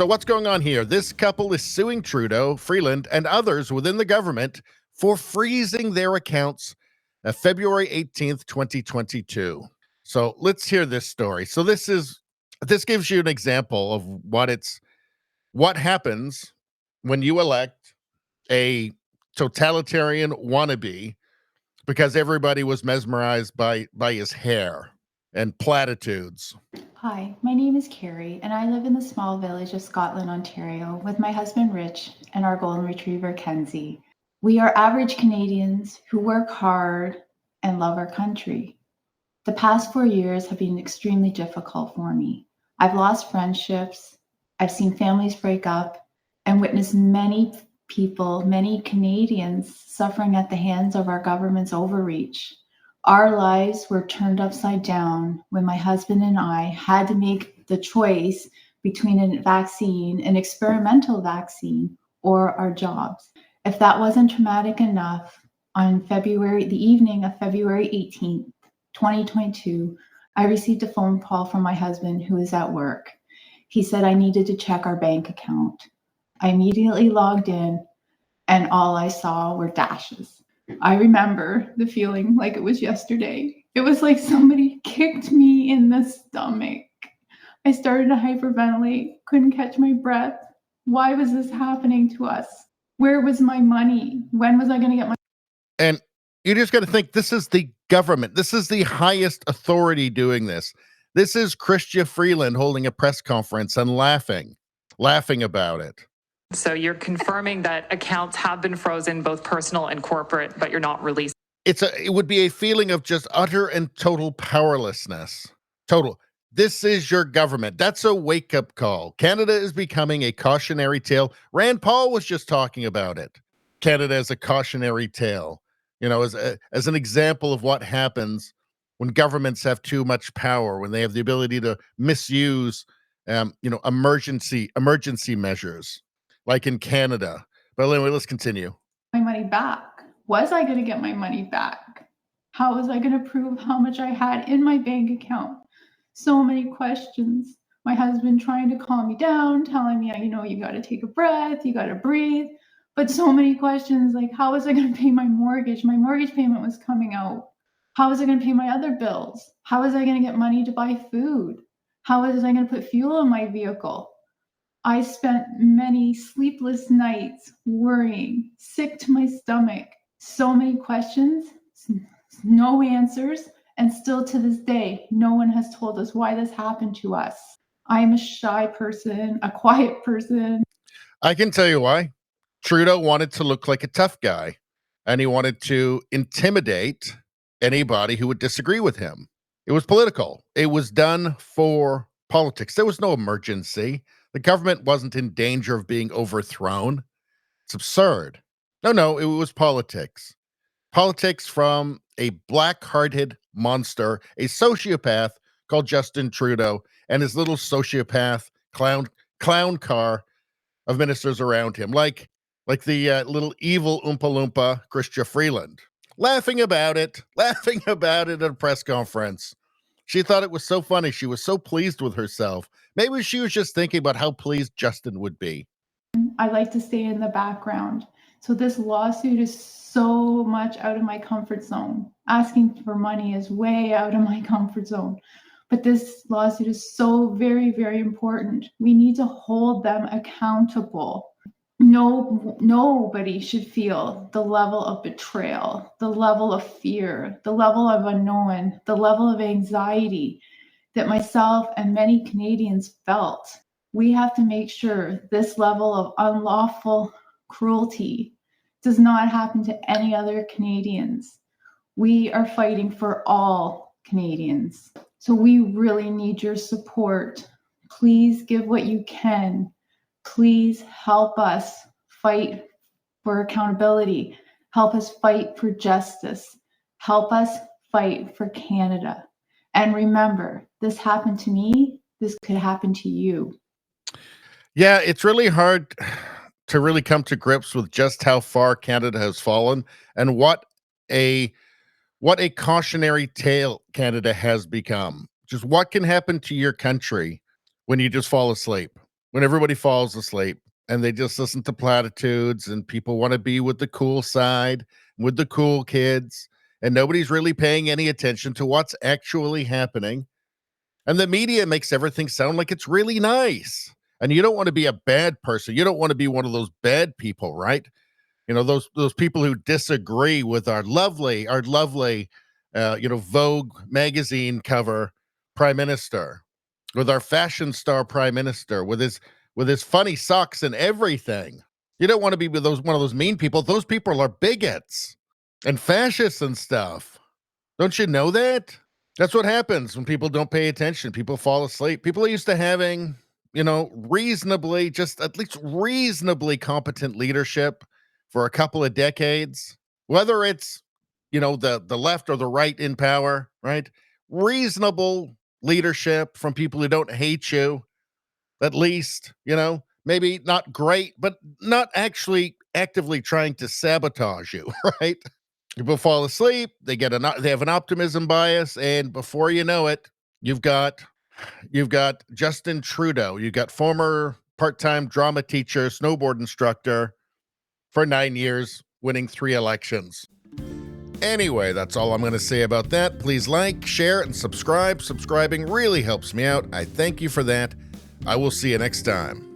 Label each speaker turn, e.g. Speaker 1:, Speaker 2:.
Speaker 1: So what's going on here? This couple is suing Trudeau, Freeland, and others within the government for freezing their accounts February 18th, 2022. So let's hear this story. So this gives you an example of what happens when you elect a totalitarian wannabe because everybody was mesmerized by his hair and platitudes.
Speaker 2: Hi, my name is Carrie, and I live in the small village of Scotland, Ontario, with my husband Rich and our golden retriever Kenzie. We are average Canadians who work hard and love our country. The past 4 years have been extremely difficult for me. I've lost friendships, I've seen families break up, and witnessed many people, many Canadians suffering at the hands of our government's overreach. Our lives were turned upside down when my husband and I had to make the choice between a vaccine, an experimental vaccine, or our jobs. If that wasn't traumatic enough, on the evening of February 18th, 2022, I received a phone call from my husband who is at work. He said I needed to check our bank account. I immediately logged in, and all I saw were dashes. I remember the feeling like it was yesterday. It was like somebody kicked me in the stomach. I started to hyperventilate, couldn't catch my breath. Why was this happening to us? Where was my money? When was I going to get my...
Speaker 1: And you just got to think, this is the government. This is the highest authority doing this. This is Chrystia Freeland holding a press conference and laughing about it.
Speaker 3: So you're confirming that accounts have been frozen, both personal and corporate, but you're not releasing.
Speaker 1: It would be a feeling of just utter and total powerlessness. Total. This is your government. That's a wake-up call. Canada is becoming a cautionary tale. Rand Paul was just talking about it. Canada is a cautionary tale, as an example of what happens when governments have too much power, when they have the ability to misuse, emergency measures, like in Canada. But anyway, let's continue.
Speaker 2: My money back. Was I going to get my money back? How was I going to prove how much I had in my bank account? So many questions. My husband trying to calm me down, telling me, you got to take a breath, you got to breathe. But so many questions, like how was I going to pay my mortgage? My mortgage payment was coming out. How was I going to pay my other bills? How was I going to get money to buy food? How was I going to put fuel in my vehicle? I spent many sleepless nights worrying, sick to my stomach. So many questions, no answers, and still to this day, no one has told us why this happened to us. I am a shy person, a quiet person.
Speaker 1: I can tell you why. Trudeau wanted to look like a tough guy, and he wanted to intimidate anybody who would disagree with him. It was political. It was done for politics. There was no emergency. The government wasn't in danger of being overthrown. It's absurd. No, it was politics. Politics from a black-hearted monster, a sociopath called Justin Trudeau, and his little sociopath clown car of ministers around him, like the little evil Oompa Loompa, Chrystia Freeland, laughing about it at a press conference. She thought it was so funny. She was so pleased with herself. Maybe she was just thinking about how pleased Justin would be.
Speaker 2: I like to stay in the background. So this lawsuit is so much out of my comfort zone. Asking for money is way out of my comfort zone. But this lawsuit is so very, very important. We need to hold them accountable. Nobody should feel the level of betrayal, the level of fear, the level of unknown, the level of anxiety that myself and many Canadians felt. We have to make sure this level of unlawful cruelty does not happen to any other Canadians. We are fighting for all Canadians. So we really need your support. Please give what you can. Please help us fight for accountability. Help us fight for justice. Help us fight for Canada. And remember, this happened to me. This could happen to you.
Speaker 1: Yeah, it's really hard to really come to grips with just how far Canada has fallen and what a cautionary tale Canada has become. Just what can happen to your country when you just fall asleep. when everybody falls asleep and they just listen to platitudes and people want to be with the cool side, with the cool kids, and nobody's really paying any attention to what's actually happening. And the media makes everything sound like it's really nice. And you don't want to be a bad person. You don't want to be one of those bad people, right? You know, those people who disagree with our lovely, Vogue magazine cover prime minister, with our fashion star prime minister, with his funny socks and everything. You don't want to be with one of those mean people. Those people are bigots and fascists and stuff. Don't you know that? That's what happens when people don't pay attention. People fall asleep. People are used to having, reasonably, just at least reasonably competent leadership for a couple of decades, whether it's, the left or the right in power, right? Reasonable leadership from people who don't hate you, at least, maybe not great, but not actually actively trying to sabotage you, right? People fall asleep, they have an optimism bias, and before you know it, you've got Justin Trudeau, you've got former part-time drama teacher, snowboard instructor for 9 years, winning 3 elections. Anyway, that's all I'm going to say about that. Please like, share, and subscribe. Subscribing really helps me out. I thank you for that. I will see you next time.